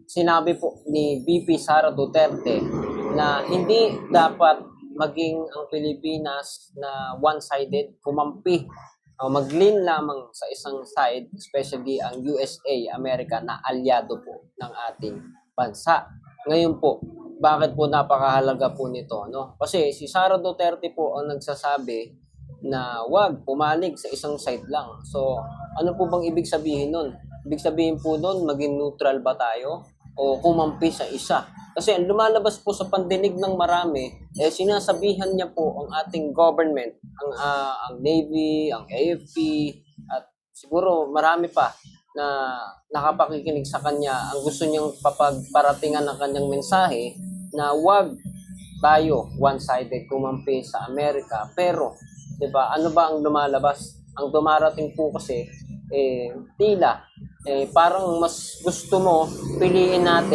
sinabi po ni VP Sara Duterte na hindi dapat maging ang Pilipinas na one-sided, kumampi o mag-lean lamang sa isang side, especially ang USA, Amerika, na alyado po ng ating bansa. Ngayon po, bakit po napakahalaga po nito, no? Kasi si Sara Duterte po ang nagsasabi na wag pumanig sa isang side lang. So, ano po bang ibig sabihin nun? Ibig sabihin po nun, maging neutral ba tayo o kumampi sa isa? Kasi ang lumalabas po sa pandinig ng marami, sinasabihan niya po ang ating government, ang Navy, ang AFP, at siguro marami pa na nakapakikinig sa kanya. Ang gusto niyang papagparatingan ng kanyang mensahe na wag tayo one-sided kumampi sa Amerika. Pero, 'di ba? Ano ba ang lumalabas? Ang dumarating po kasi tila parang mas gusto mo piliin natin